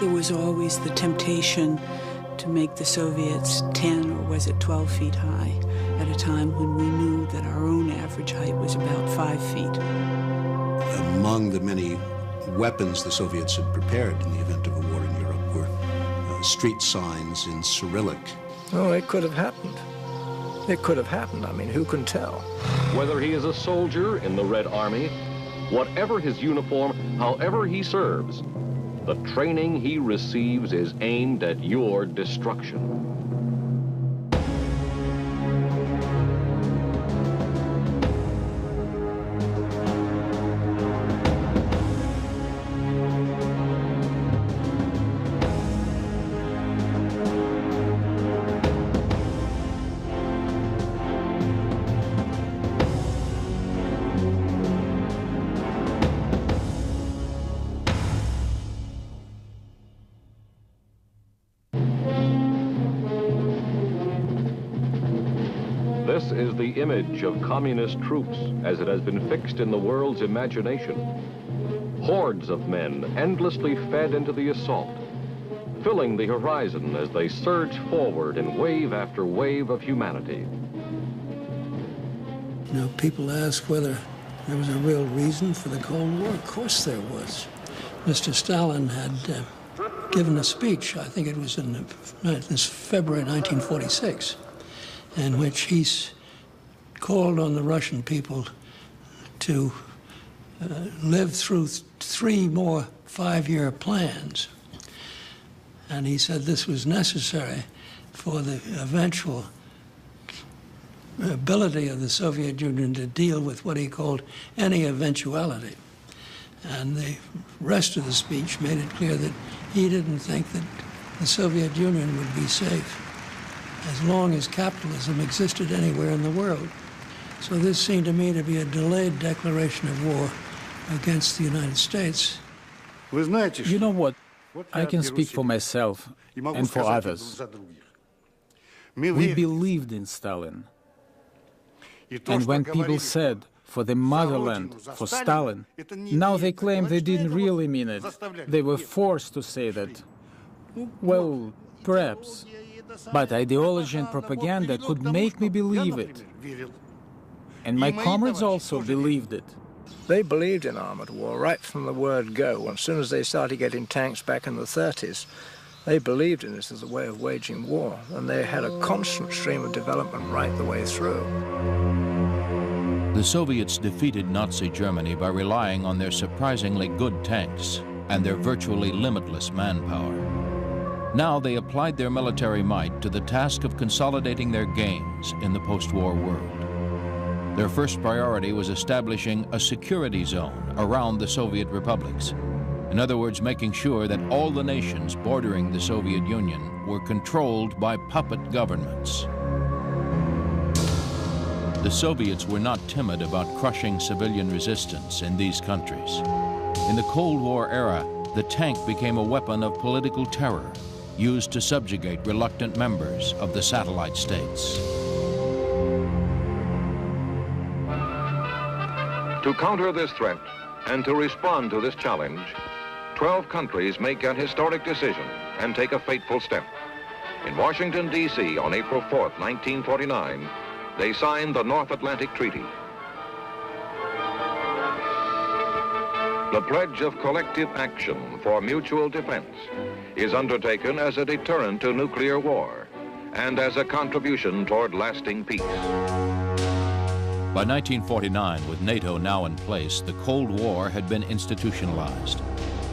There was always the temptation to make the Soviets 10 or was it 12 feet high at a time when we knew that our own average height was about 5 feet. Among the many weapons the Soviets had prepared in the event of a war in Europe were street signs in Cyrillic. Oh, it could have happened. It could have happened. I mean, who can tell? Whether he is a soldier in the Red Army, whatever his uniform, however he serves, the training he receives is aimed at your destruction. This is the image of communist troops as it has been fixed in the world's imagination. Hordes of men endlessly fed into the assault, filling the horizon as they surge forward in wave after wave of humanity. You know, people ask whether there was a real reason for the Cold War. Of course there was. Mr. Stalin had given a speech, I think it was in this February 1946, in which he called on the Russian people to live through 3 more 5-year plans. And he said this was necessary for the eventual ability of the Soviet Union to deal with what he called any eventuality. And the rest of the speech made it clear that he didn't think that the Soviet Union would be safe as long as capitalism existed anywhere in the world. So this seemed to me to be a delayed declaration of war against the United States. You know what? I can speak for myself and for others. We believed in Stalin. And when people said, for the motherland, for Stalin, now they claim they didn't really mean it. They were forced to say that. Well, perhaps. But ideology and propaganda could make me believe it. And my comrades also believed it. They believed in armored war right from the word go. As soon as they started getting tanks back in the 30s, they believed in this as a way of waging war. And they had a constant stream of development right the way through. The Soviets defeated Nazi Germany by relying on their surprisingly good tanks and their virtually limitless manpower. Now they applied their military might to the task of consolidating their gains in the post-war world. Their first priority was establishing a security zone around the Soviet republics. In other words, making sure that all the nations bordering the Soviet Union were controlled by puppet governments. The Soviets were not timid about crushing civilian resistance in these countries. In the Cold War era, the tank became a weapon of political terror, used to subjugate reluctant members of the satellite states. To counter this threat and to respond to this challenge, 12 countries make an historic decision and take a fateful step. In Washington, D.C. on April 4th, 1949, they signed the North Atlantic Treaty. The pledge of collective action for mutual defense is undertaken as a deterrent to nuclear war and as a contribution toward lasting peace. By 1949, with NATO now in place, the Cold War had been institutionalized.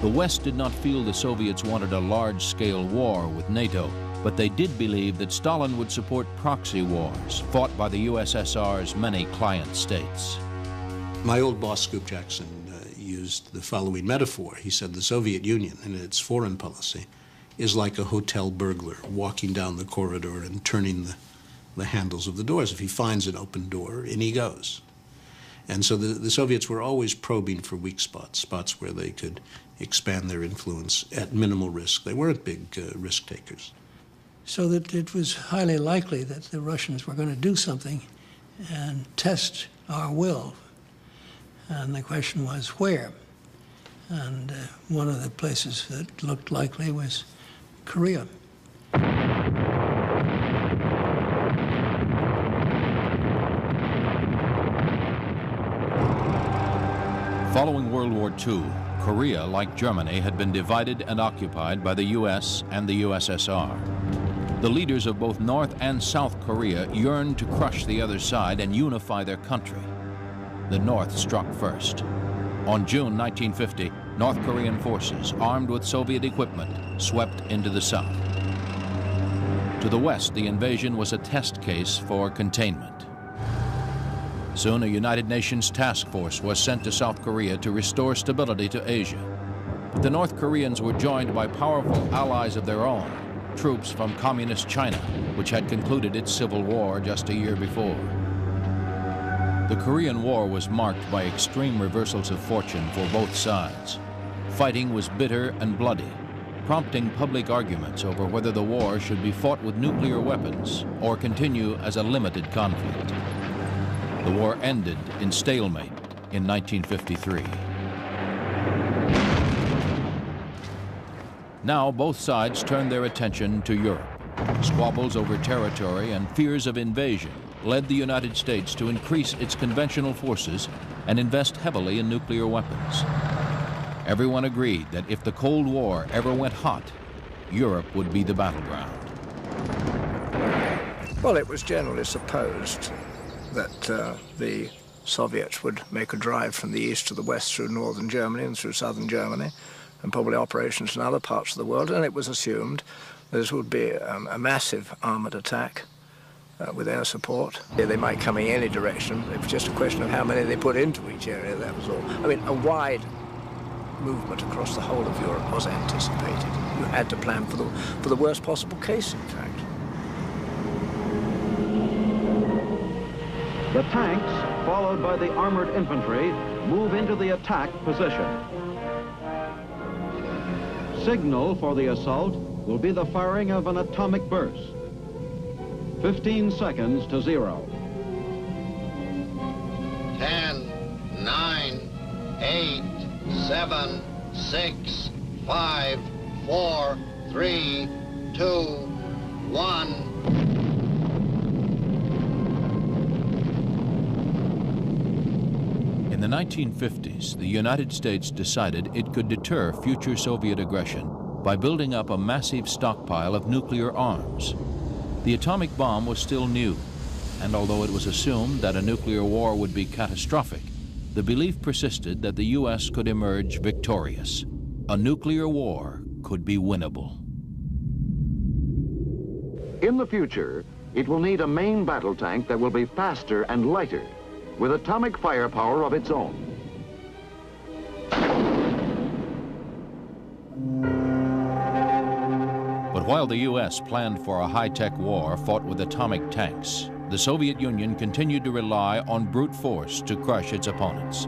The West did not feel the Soviets wanted a large-scale war with NATO, but they did believe that Stalin would support proxy wars fought by the USSR's many client states. My old boss, Scoop Jackson, used the following metaphor. He said the Soviet Union, in its foreign policy, is like a hotel burglar walking down the corridor and turning the handles of the doors. If he finds an open door, in he goes. And so the Soviets were always probing for weak spots, spots where they could expand their influence at minimal risk. They weren't big risk takers. So that it was highly likely that the Russians were going to do something and test our will. And the question was where. and one of the places that looked likely was Korea. Following World War II, Korea, like Germany, had been divided and occupied by the U.S. and the USSR. The leaders of both North and South Korea yearned to crush the other side and unify their country. The North struck first. On June 1950, North Korean forces, armed with Soviet equipment, swept into the South. To the west, the invasion was a test case for containment. Soon, a United Nations task force was sent to South Korea to restore stability to Asia. But the North Koreans were joined by powerful allies of their own, troops from Communist China, which had concluded its civil war just a year before. The Korean War was marked by extreme reversals of fortune for both sides. Fighting was bitter and bloody, prompting public arguments over whether the war should be fought with nuclear weapons or continue as a limited conflict. The war ended in stalemate in 1953. Now both sides turned their attention to Europe. Squabbles over territory and fears of invasion led the United States to increase its conventional forces and invest heavily in nuclear weapons. Everyone agreed that if the Cold War ever went hot, Europe would be the battleground. Well, it was generally supposed that the Soviets would make a drive from the east to the west through northern Germany and through southern Germany, and probably operations in other parts of the world, and it was assumed this would be a massive armoured attack with air support. They might come in any direction. It was just a question of how many they put into each area, that was all. I mean, a wide movement across the whole of Europe was anticipated. You had to plan for the worst possible case, in fact. The tanks, followed by the armored infantry, move into the attack position. Signal for the assault will be the firing of an atomic burst. 15 seconds to 0. 10, 9, 8, 7, 6, 5, 4, 3, 2, 1. In the 1950s, the United States decided it could deter future Soviet aggression by building up a massive stockpile of nuclear arms. The atomic bomb was still new, and although it was assumed that a nuclear war would be catastrophic, the belief persisted that the U.S. could emerge victorious. A nuclear war could be winnable. In the future, it will need a main battle tank that will be faster and lighter, with atomic firepower of its own. But while the U.S. planned for a high-tech war fought with atomic tanks, the Soviet Union continued to rely on brute force to crush its opponents.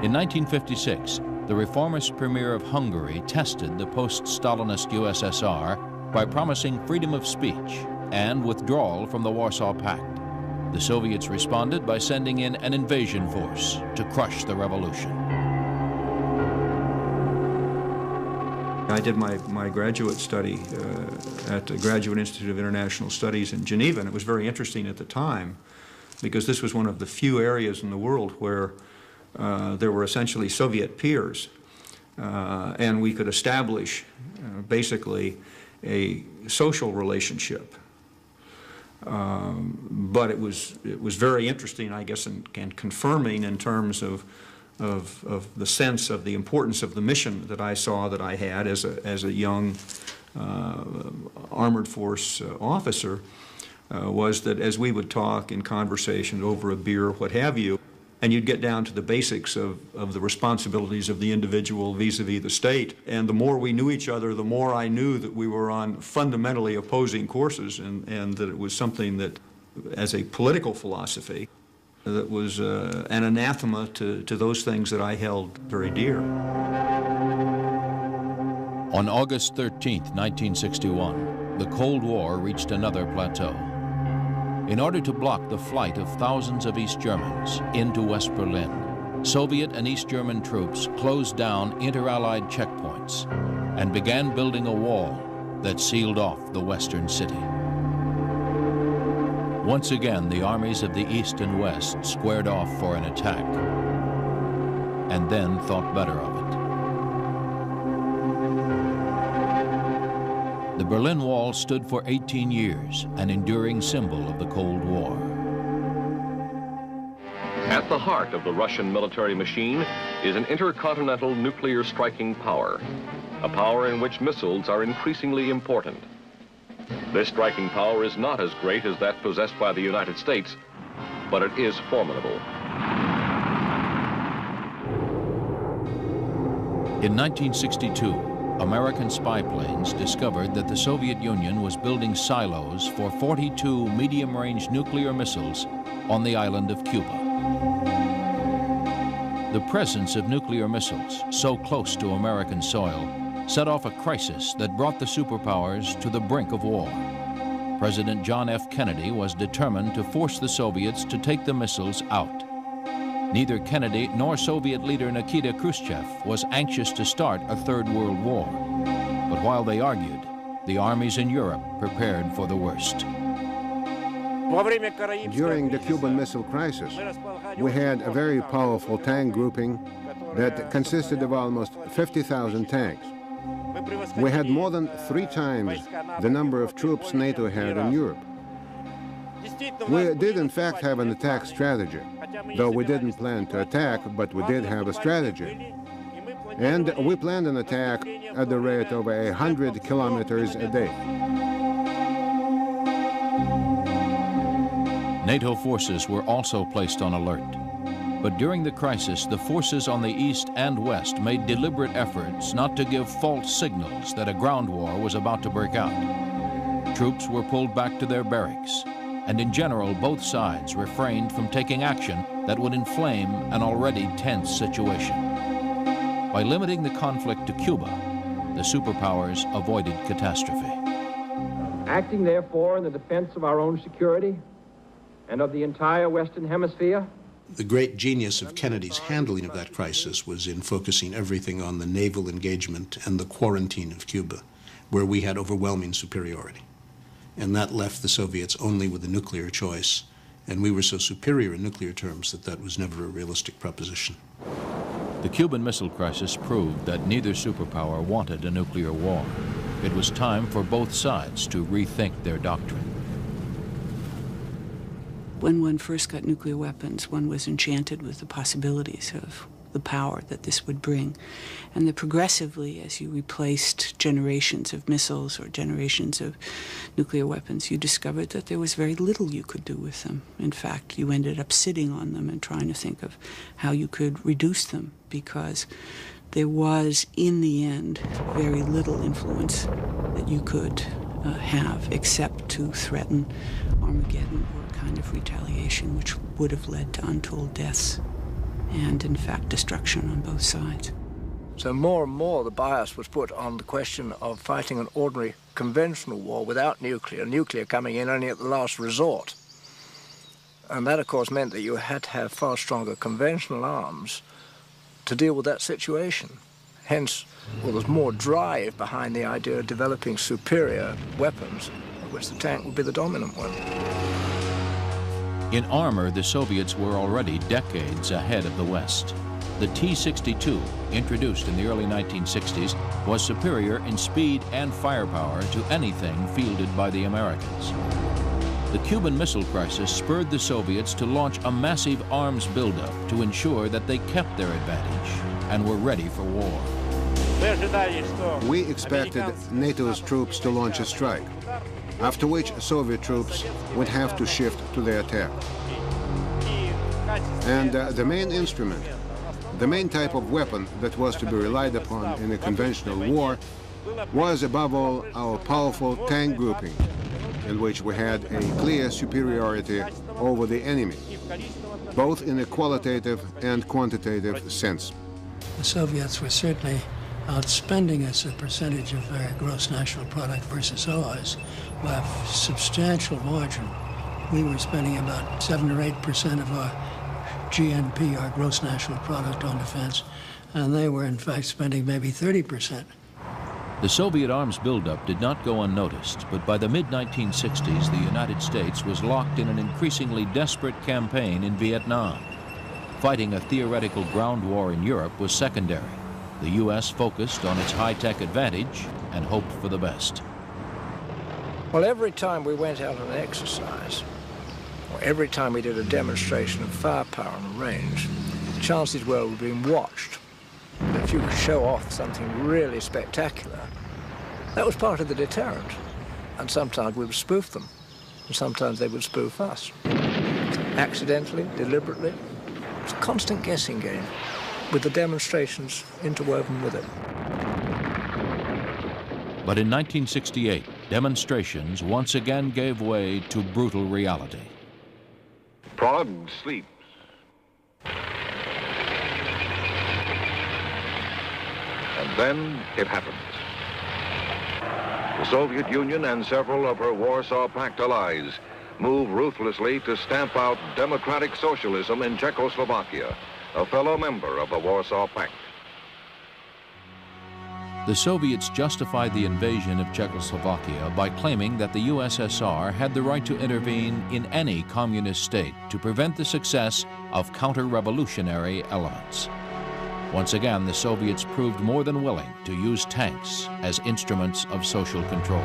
In 1956, the reformist premier of Hungary tested the post-Stalinist USSR by promising freedom of speech and withdrawal from the Warsaw Pact. The Soviets responded by sending in an invasion force to crush the revolution. I did my graduate study at the Graduate Institute of International Studies in Geneva, and it was very interesting at the time because this was one of the few areas in the world where there were essentially Soviet peers, and we could establish basically a social relationship. But it was very interesting, I guess, and confirming in terms of the sense of the importance of the mission that I saw that I had as a young armored force officer, was that as we would talk in conversation over a beer, what have you, and you'd get down to the basics of the responsibilities of the individual vis-a-vis the state. And the more we knew each other, the more I knew that we were on fundamentally opposing courses, and that it was something that, as a political philosophy, that was an anathema to those things that I held very dear. On August 13th, 1961, the Cold War reached another plateau. In order to block the flight of thousands of East Germans into West Berlin, Soviet and East German troops closed down inter-Allied checkpoints and began building a wall that sealed off the western city. Once again, the armies of the East and West squared off for an attack, and then thought better of it. The Berlin Wall stood for 18 years, an enduring symbol of the Cold War. At the heart of the Russian military machine is an intercontinental nuclear striking power, a power in which missiles are increasingly important. This striking power is not as great as that possessed by the United States, but it is formidable. In 1962, American spy planes discovered that the Soviet Union was building silos for 42 medium-range nuclear missiles on the island of Cuba. The presence of nuclear missiles so close to American soil set off a crisis that brought the superpowers to the brink of war. President John F. Kennedy was determined to force the Soviets to take the missiles out. Neither Kennedy nor Soviet leader Nikita Khrushchev was anxious to start a Third World War. But while they argued, the armies in Europe prepared for the worst. During the Cuban Missile Crisis, we had a very powerful tank grouping that consisted of almost 50,000 tanks. We had more than 3 times the number of troops NATO had in Europe. We did in fact have an attack strategy, though we didn't plan to attack, but we did have a strategy. And we planned an attack at the rate of 100 kilometers a day. NATO forces were also placed on alert. But during the crisis, the forces on the east and west made deliberate efforts not to give false signals that a ground war was about to break out. Troops were pulled back to their barracks, and in general, both sides refrained from taking action that would inflame an already tense situation. By limiting the conflict to Cuba, the superpowers avoided catastrophe. Acting, therefore, in the defense of our own security and of the entire Western Hemisphere, the great genius of Kennedy's handling of that crisis was in focusing everything on the naval engagement and the quarantine of Cuba, where we had overwhelming superiority. And that left the Soviets only with a nuclear choice, and we were so superior in nuclear terms that that was never a realistic proposition. The Cuban Missile Crisis proved that neither superpower wanted a nuclear war. It was time for both sides to rethink their doctrine. When one first got nuclear weapons, one was enchanted with the possibilities of the power that this would bring. And that progressively, as you replaced generations of missiles or generations of nuclear weapons, you discovered that there was very little you could do with them. In fact, you ended up sitting on them and trying to think of how you could reduce them, because there was, in the end, very little influence that you could have except to threaten Armageddon or a kind of retaliation which would have led to untold deaths and, in fact, destruction on both sides. So more and more the bias was put on the question of fighting an ordinary conventional war without nuclear coming in only at the last resort. And that, of course, meant that you had to have far stronger conventional arms to deal with that situation. Hence, well, there's more drive behind the idea of developing superior weapons, of which the tank would be the dominant one. In armor, the Soviets were already decades ahead of the West. The T-62, introduced in the early 1960s, was superior in speed and firepower to anything fielded by the Americans. The Cuban Missile Crisis spurred the Soviets to launch a massive arms buildup to ensure that they kept their advantage and were ready for war. We expected NATO's troops to launch a strike, after which Soviet troops would have to shift to the attack. And the main instrument, the main type of weapon that was to be relied upon in a conventional war was, above all, our powerful tank grouping, in which we had a clear superiority over the enemy, both in a qualitative and quantitative sense. The Soviets were certainly outspending us a percentage of their gross national product versus ours by a substantial margin. We were spending about 7 or 8% of our GNP, our gross national product, on defense, and they were in fact spending maybe 30%. The Soviet arms buildup did not go unnoticed, but by the mid-1960s, the United States was locked in an increasingly desperate campaign in Vietnam. Fighting a theoretical ground war in Europe was secondary. The U.S. focused on its high-tech advantage and hoped for the best. Well, every time we went out on an exercise, or every time we did a demonstration of firepower on range, the chances were we were being watched. And if you could show off something really spectacular, that was part of the deterrent. And sometimes we would spoof them, and sometimes they would spoof us. Accidentally, deliberately. It was a constant guessing game, with the demonstrations interwoven with it. But in 1968, demonstrations once again gave way to brutal reality. Prague sleeps. And then it happens. The Soviet Union and several of her Warsaw Pact allies move ruthlessly to stamp out democratic socialism in Czechoslovakia, a fellow member of the Warsaw Pact. The Soviets justified the invasion of Czechoslovakia by claiming that the USSR had the right to intervene in any communist state to prevent the success of counter-revolutionary elements. Once again, the Soviets proved more than willing to use tanks as instruments of social control.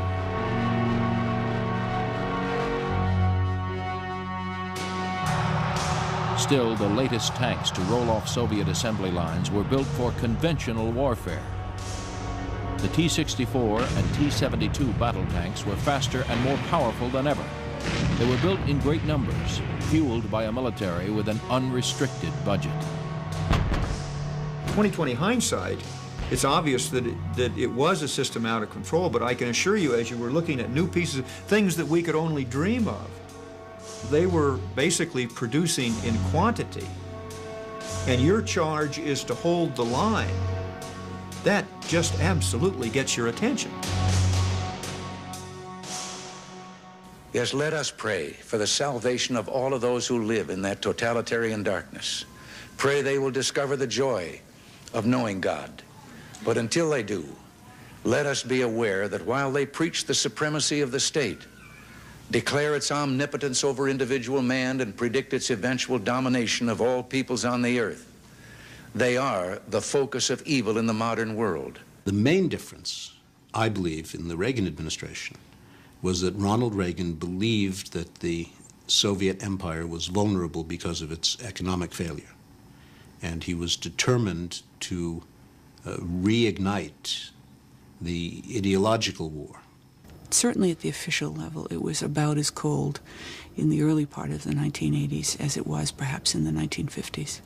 Still, the latest tanks to roll off Soviet assembly lines were built for conventional warfare. The T-64 and T-72 battle tanks were faster and more powerful than ever. They were built in great numbers, fueled by a military with an unrestricted budget. 20/20 hindsight, it's obvious that it was a system out of control, but I can assure you, as you were looking at new pieces, things that we could only dream of, they were basically producing in quantity. And your charge is to hold the line. That just absolutely gets your attention. Yes, let us pray for the salvation of all of those who live in that totalitarian darkness. Pray they will discover the joy of knowing God. But until they do, let us be aware that while they preach the supremacy of the state, declare its omnipotence over individual man, and predict its eventual domination of all peoples on the earth, they are the focus of evil in the modern world. The main difference, I believe, in the Reagan administration was that Ronald Reagan believed that the Soviet empire was vulnerable because of its economic failure. And he was determined to reignite the ideological war. Certainly at the official level, it was about as cold in the early part of the 1980s as it was perhaps in the 1950s.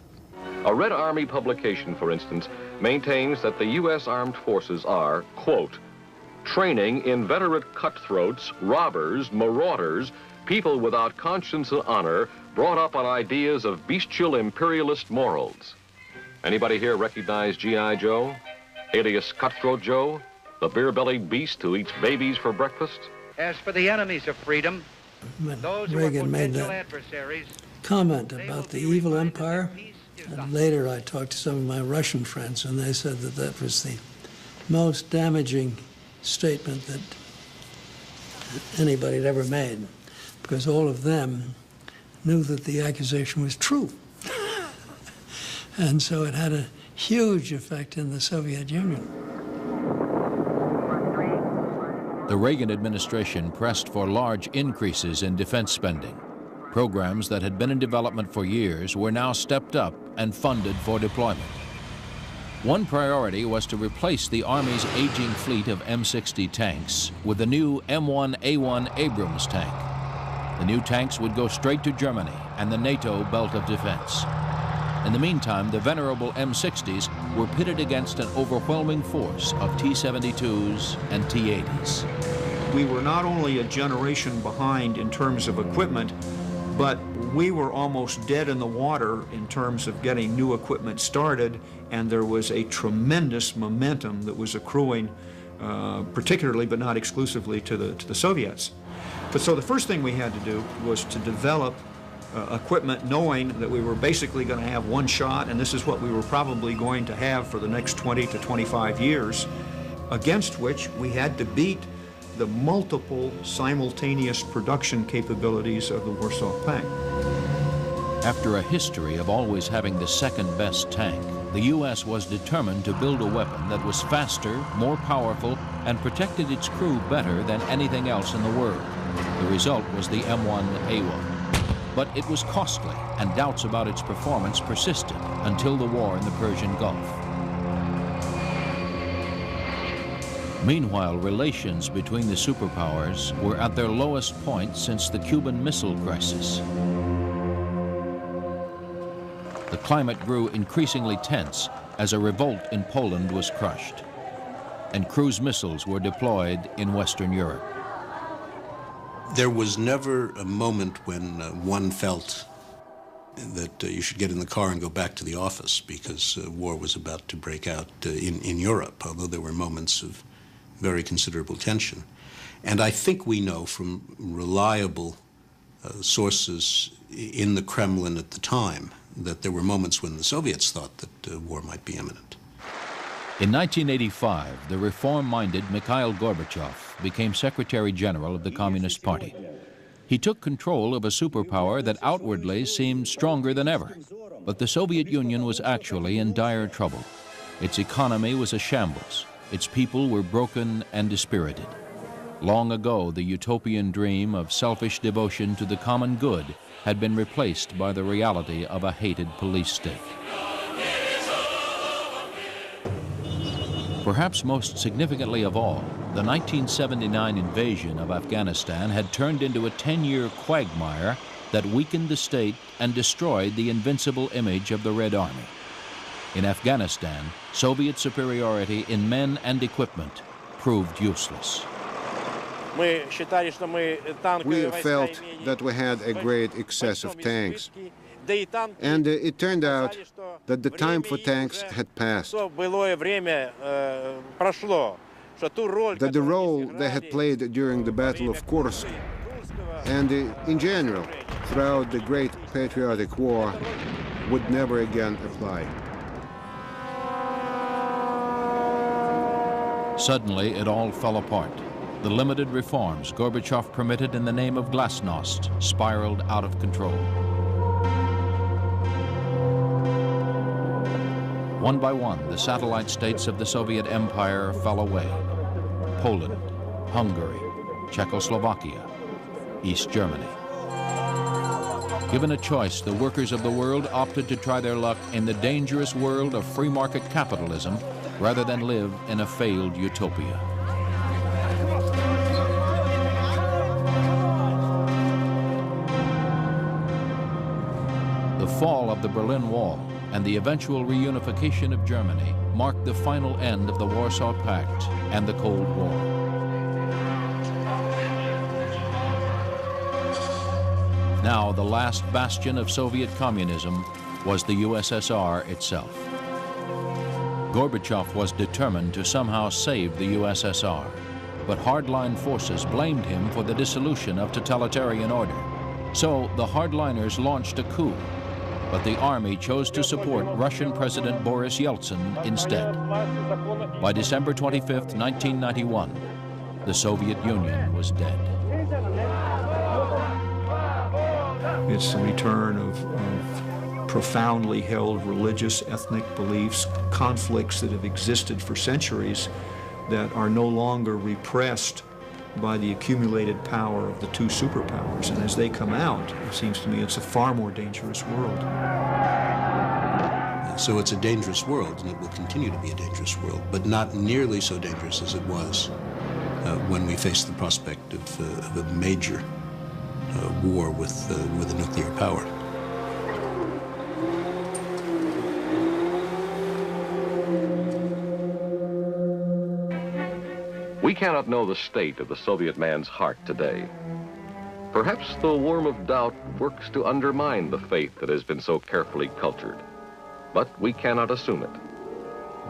A Red Army publication, for instance, maintains that the U.S. Armed Forces are, quote, training inveterate cutthroats, robbers, marauders, people without conscience and honor, brought up on ideas of bestial imperialist morals. Anybody here recognize G.I. Joe, alias Cutthroat Joe, the beer-bellied beast who eats babies for breakfast? As for the enemies of freedom, those who Reagan are made potential that adversaries, comment about the evil empire. And later I talked to some of my Russian friends, and they said that that was the most damaging statement that anybody had ever made, because all of them knew that the accusation was true. And so it had a huge effect in the Soviet Union. The Reagan administration pressed for large increases in defense spending. Programs that had been in development for years were now stepped up and funded for deployment. One priority was to replace the Army's aging fleet of M60 tanks with the new M1A1 Abrams tank. The new tanks would go straight to Germany and the NATO belt of defense. In the meantime, the venerable M60s were pitted against an overwhelming force of T-72s and T-80s. We were not only a generation behind in terms of equipment, but we were almost dead in the water in terms of getting new equipment started, and there was a tremendous momentum that was accruing, particularly but not exclusively to the Soviets. But so the first thing we had to do was to develop equipment, knowing that we were basically going to have one shot, and this is what we were probably going to have for the next 20 to 25 years, against which we had to beat the multiple simultaneous production capabilities of the Warsaw Pact. After a history of always having the second best tank, the U.S. was determined to build a weapon that was faster, more powerful, and protected its crew better than anything else in the world. The result was the M1A1. But it was costly, and doubts about its performance persisted until the war in the Persian Gulf. Meanwhile, relations between the superpowers were at their lowest point since the Cuban Missile Crisis. The climate grew increasingly tense as a revolt in Poland was crushed, and cruise missiles were deployed in Western Europe. There was never a moment when one felt that you should get in the car and go back to the office because war was about to break out in Europe, although there were moments of very considerable tension. And I think we know from reliable sources in the Kremlin at the time that there were moments when the Soviets thought that war might be imminent. In 1985, the reform-minded Mikhail Gorbachev became Secretary General of the Communist Party. He took control of a superpower that outwardly seemed stronger than ever, but the Soviet Union was actually in dire trouble. Its economy was a shambles. Its people were broken and dispirited. Long ago, the utopian dream of selfish devotion to the common good had been replaced by the reality of a hated police state. Perhaps most significantly of all, the 1979 invasion of Afghanistan had turned into a 10-year quagmire that weakened the state and destroyed the invincible image of the Red Army. In Afghanistan, Soviet superiority in men and equipment proved useless. We felt that we had a great excess of tanks, and it turned out that the time for tanks had passed, that the role they had played during the Battle of Kursk and in general throughout the Great Patriotic War would never again apply. Suddenly, it all fell apart. The limited reforms Gorbachev permitted in the name of glasnost spiraled out of control. One by one, the satellite states of the Soviet Empire fell away. Poland, Hungary, Czechoslovakia, East Germany. Given a choice, the workers of the world opted to try their luck in the dangerous world of free market capitalism rather than live in a failed utopia. The fall of the Berlin Wall and the eventual reunification of Germany marked the final end of the Warsaw Pact and the Cold War. Now, the last bastion of Soviet communism was the USSR itself. Gorbachev was determined to somehow save the USSR, but hardline forces blamed him for the dissolution of totalitarian order. So the hardliners launched a coup, but the army chose to support Russian President Boris Yeltsin instead. By December 25, 1991, the Soviet Union was dead. It's the return of profoundly held religious, ethnic beliefs, conflicts that have existed for centuries that are no longer repressed by the accumulated power of the two superpowers. And as they come out, it seems to me it's a far more dangerous world. So it's a dangerous world, and it will continue to be a dangerous world, but not nearly so dangerous as it was when we faced the prospect of a major war with a nuclear power. We cannot know the state of the Soviet man's heart today. Perhaps the worm of doubt works to undermine the faith that has been so carefully cultured. But we cannot assume it.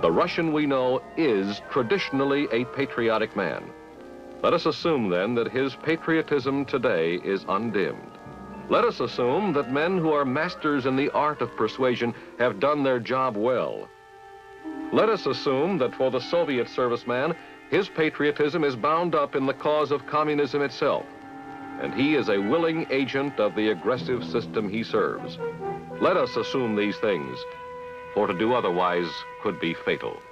The Russian we know is traditionally a patriotic man. Let us assume then that his patriotism today is undimmed. Let us assume that men who are masters in the art of persuasion have done their job well. Let us assume that for the Soviet serviceman, his patriotism is bound up in the cause of communism itself, and he is a willing agent of the aggressive system he serves. Let us assume these things, for to do otherwise could be fatal.